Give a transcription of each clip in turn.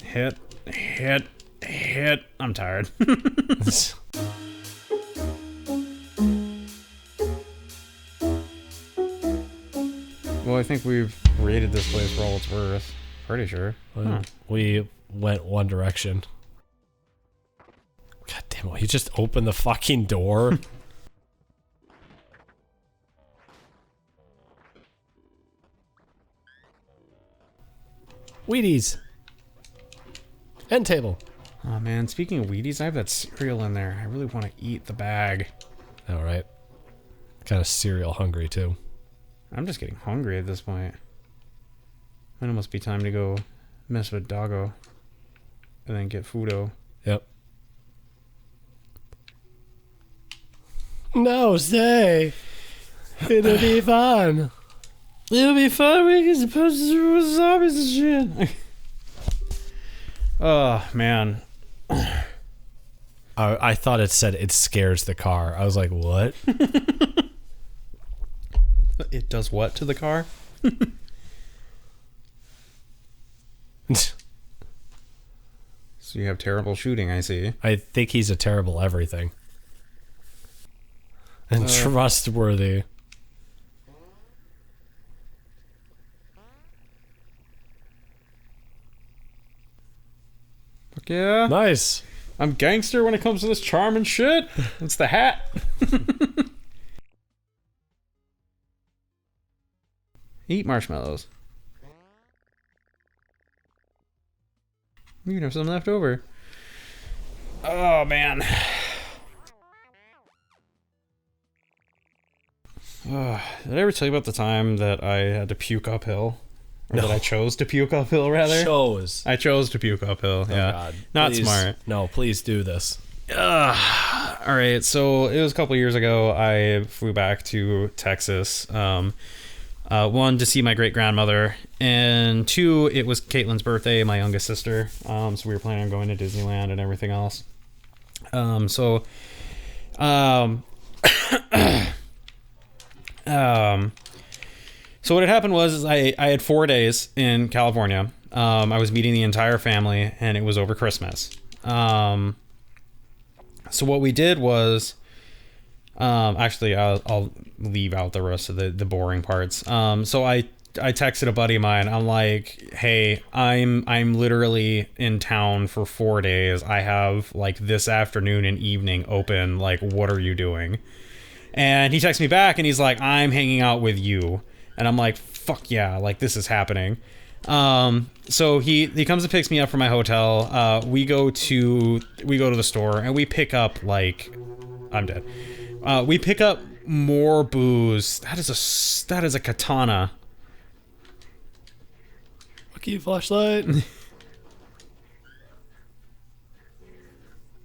Hit. I'm tired. Well, I think we've rated this place for all it's worth. Pretty sure. We went one direction. God damn it, he just opened the fucking door. Wheaties. End table. Oh man, speaking of Wheaties, I have that cereal in there. I really want to eat the bag. All right. Kind of cereal hungry too. I'm just getting hungry at this point. Then it must be time to go mess with Doggo. And then get Fudo. Yep. No, stay. It'll be fun. It'll be fun. We can supposed to with zombies and shit. Oh, man. I thought it said it scares the car. I was like, what? It does what to the car? So you have terrible shooting, I see. I think he's a terrible everything. And trustworthy. Fuck yeah. Nice. I'm gangster when it comes to this charm and shit. It's the hat. Eat marshmallows. You can have some left over. Oh, man. Did I ever tell you about the time that I had to puke uphill? Or that I chose to puke uphill, rather? I chose to puke uphill, yeah. God. Not Please, smart. No, please do this. Alright, so it was a couple years ago. I flew back to Texas. One, to see my great-grandmother, and two, it was Caitlin's birthday, my youngest sister, so we were planning on going to Disneyland and everything else. So what had happened was I had 4 days in California. I was meeting the entire family, and it was over Christmas. So what we did was... actually, I'll leave out the rest of the boring parts. So I texted a buddy of mine. I'm like, hey, I'm literally in town for 4 days. I have like this afternoon and evening open. Like, what are you doing? And he texts me back and he's like, I'm hanging out with you. And I'm like, fuck yeah, like this is happening. So he comes and picks me up from my hotel. We go to the store and we pick up like, I'm dead. We pick up more booze. That is a katana. Lucky flashlight.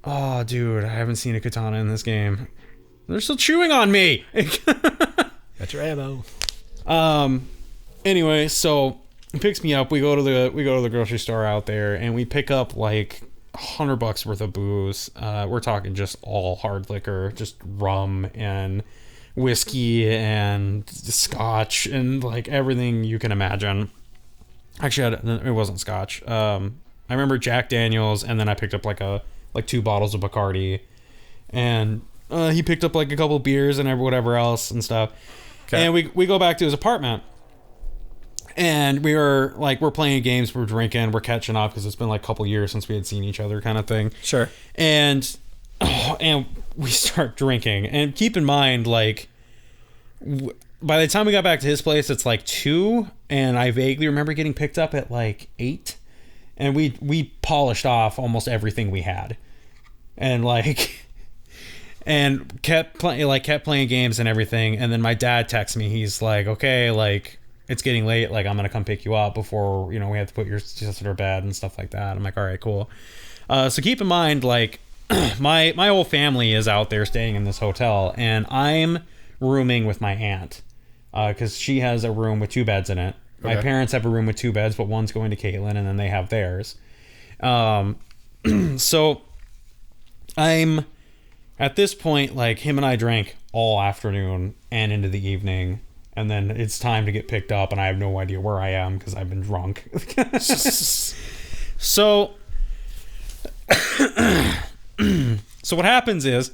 Oh, dude, I haven't seen a katana in this game. They're still chewing on me. That's your ammo. Anyway, so he picks me up. We go to the grocery store out there, and we pick up like $100 worth of booze. We're talking just all hard liquor, just rum and whiskey and scotch and like everything you can imagine. Actually, it wasn't scotch. I remember Jack Daniels, and then I picked up like 2 bottles of Bacardi, and he picked up like a couple beers and whatever else and stuff. Okay. And we go back to his apartment, and we're playing games, we're drinking, we're catching up because it's been like a couple years since we had seen each other, kind of thing. Sure. And we start drinking, and keep in mind, like, by the time we got back to his place, it's like 2, and I vaguely remember getting picked up at like 8, and we polished off almost everything we had, and like. And kept playing games and everything. And then my dad texts me. He's like, okay, like, it's getting late. Like, I'm going to come pick you up before, we have to put your sister to bed and stuff like that. I'm like, all right, cool. So keep in mind, like, my whole family is out there staying in this hotel. And I'm rooming with my aunt. Because she has a room with 2 beds in it. Okay. My parents have a room with 2 beds, but one's going to Caitlin, and then they have theirs. So I'm... At this point, like, him and I drank all afternoon and into the evening, and then it's time to get picked up, and I have no idea where I am because I've been drunk. So, so what happens is,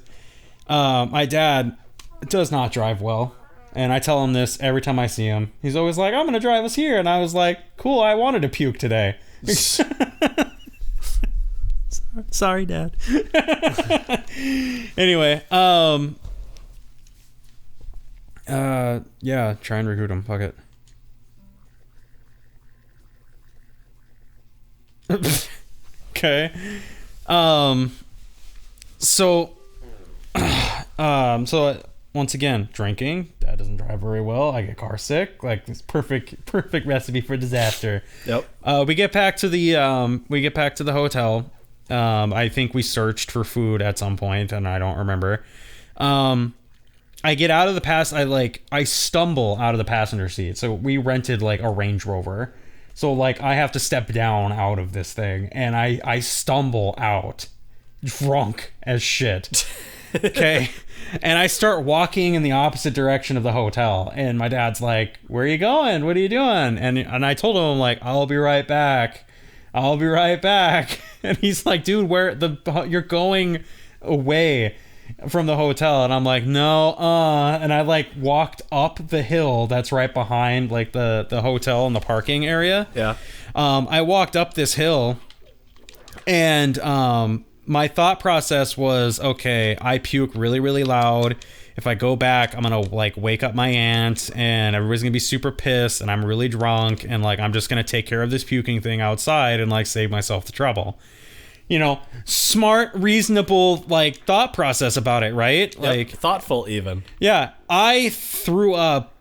my dad does not drive well. And I tell him this every time I see him. He's always like, I'm going to drive us here. And I was like, cool, I wanted to puke today. Sorry, Dad. Anyway, yeah, try and recruit him. Fuck it. Okay. So once again, drinking. Dad doesn't drive very well. I get car sick. Like, this perfect recipe for disaster. Yep. We get back to the hotel. I think we searched for food at some point, and I don't remember. I get out of the I stumble out of the passenger seat. So we rented like a Range Rover. So like I have to step down out of this thing, and I stumble out drunk as shit. Okay. And I start walking in the opposite direction of the hotel, and my dad's like, where are you going? What are you doing? And I told him, like, I'll be right back. And he's like, dude, you're going away from the hotel. And I'm like, no, and I like walked up the hill that's right behind like the hotel and the parking area. Yeah. I walked up this hill, and my thought process was, okay, I puke really, really loud. If I go back, I'm gonna like wake up my aunt, and everybody's gonna be super pissed, and I'm really drunk, and like I'm just gonna take care of this puking thing outside and like save myself the trouble. You know, smart, reasonable like thought process about it, right? Yep. Like Thoughtful even. Yeah, I threw up.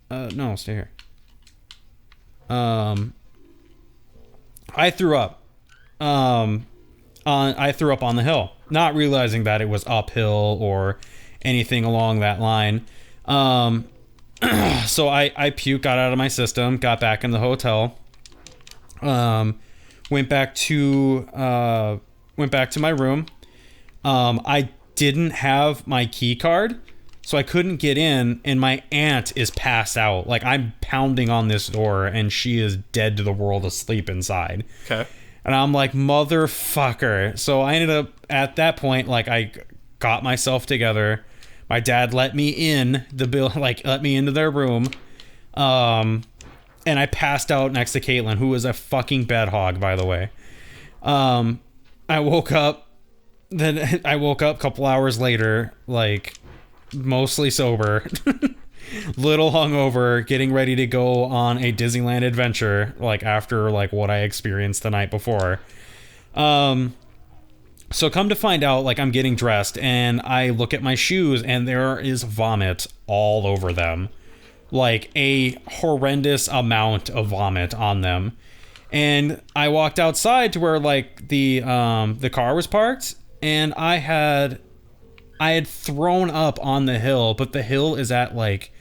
No, stay here. I threw up. I threw up on the hill, not realizing that it was uphill or anything along that line. So I puked, got out of my system, got back in the hotel. Went back to my room. I didn't have my key card, so I couldn't get in, and my aunt is passed out. Like, I'm pounding on this door, and she is dead to the world asleep inside. Okay. And I'm like, motherfucker. So I ended up, at that point, like, I got myself together. My dad let me in let me into their room. And I passed out next to Caitlin, who was a fucking bed hog, by the way. I woke up a couple hours later, like, mostly sober, little hungover, getting ready to go on a Disneyland adventure, like, after, like, what I experienced the night before. So come to find out, like, I'm getting dressed, and I look at my shoes, and there is vomit all over them. Like, a horrendous amount of vomit on them. And I walked outside to where, like, the car was parked, and I had thrown up on the hill, but the hill is at like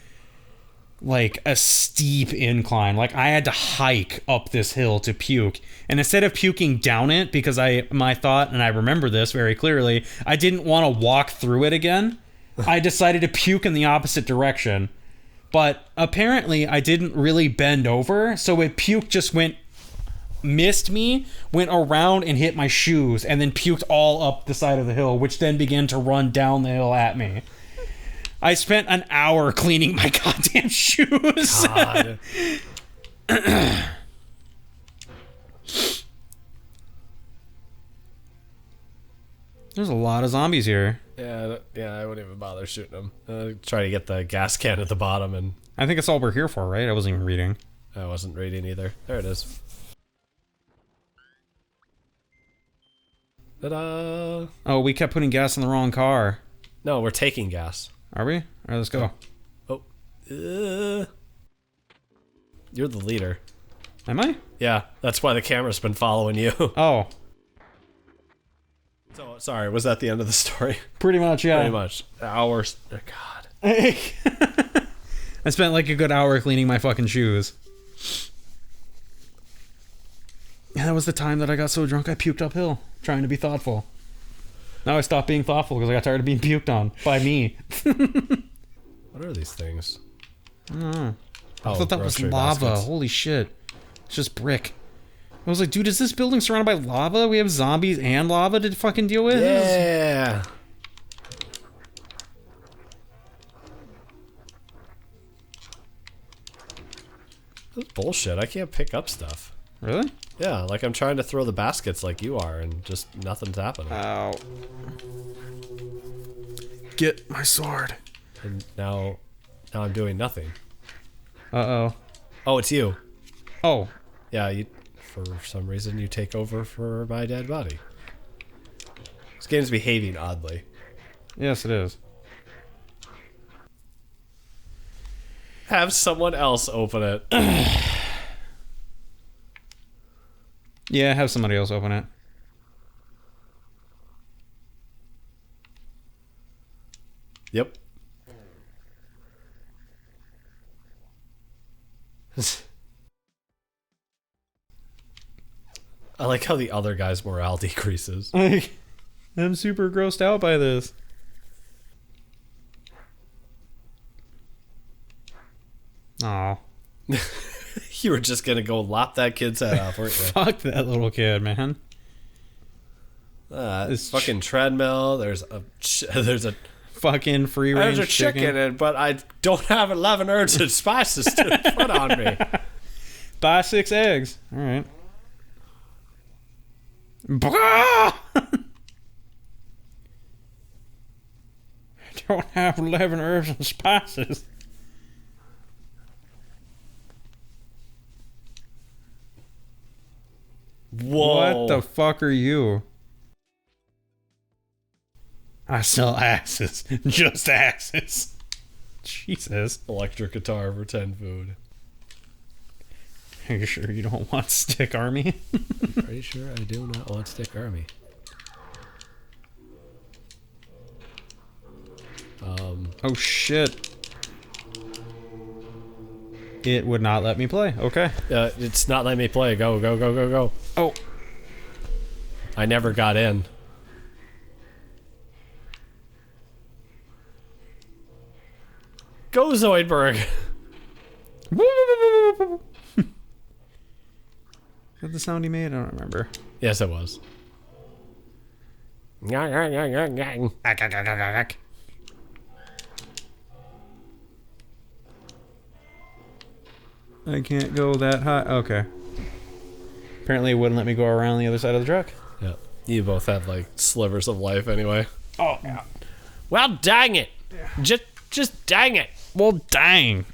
a steep incline. Like, I had to hike up this hill to puke. And instead of puking down it, because my thought, and I remember this very clearly, I didn't want to walk through it again. I decided to puke in the opposite direction. But apparently I didn't really bend over, so it puke just missed me, went around and hit my shoes, and then puked all up the side of the hill, which then began to run down the hill at me. I spent an hour cleaning my goddamn shoes. God. There's a lot of zombies here. Yeah, I wouldn't even bother shooting them. Try to get the gas can at the bottom, and I think that's all we're here for, right? I wasn't even reading. I wasn't reading either. There it is. Ta-da! Oh, we kept putting gas in the wrong car. No, we're taking gas. Are we? All right, let's go. Oh. You're the leader. Am I? Yeah, that's why the camera's been following you. Oh. So, sorry, was that the end of the story? Pretty much, yeah. Pretty much. Hours. Oh, God. I spent like a good hour cleaning my fucking shoes. And that was the time that I got so drunk I puked uphill, trying to be thoughtful. Now I stopped being thoughtful because I got tired of being puked on by me. What are these things? I thought that was lava. Holy shit. It's just brick. I was like, dude, is this building surrounded by lava? We have zombies and lava to fucking deal with? Yeah. This is bullshit. I can't pick up stuff. Really? Yeah, like I'm trying to throw the baskets like you are, and just nothing's happening. Ow. Get my sword. And now I'm doing nothing. Uh-oh. Oh, it's you. Oh. Yeah, you. For some reason, you take over for my dead body. This game's behaving oddly. Yes, it is. Have someone else open it. Yeah, have somebody else open it. Yep. I like how the other guy's morale decreases. Like, I'm super grossed out by this. Aw. You were just gonna go lop that kid's head off, weren't you? Fuck that little kid, man. This fucking treadmill. There's a Fucking free range there's a chicken in, but I don't have 11 herbs and spices to put on me. Buy 6 eggs. All right. I don't have 11 herbs and spices. Whoa. What the fuck are you? I sell axes. Just axes. Jesus. Electric guitar for 10 food. Are you sure you don't want stick army? I'm pretty sure I do not want stick army. Oh shit. It would not let me play. Okay. It's not letting me play. Go, go, go, go, go. Oh. I never got in. Go, Zoidberg. Is that the sound he made? I don't remember. Yes, it was. I can't go that high. Okay. Apparently it wouldn't let me go around the other side of the truck. Yeah. You both have like slivers of life anyway. Oh, yeah. Well, dang it. Just dang it. Well, dang.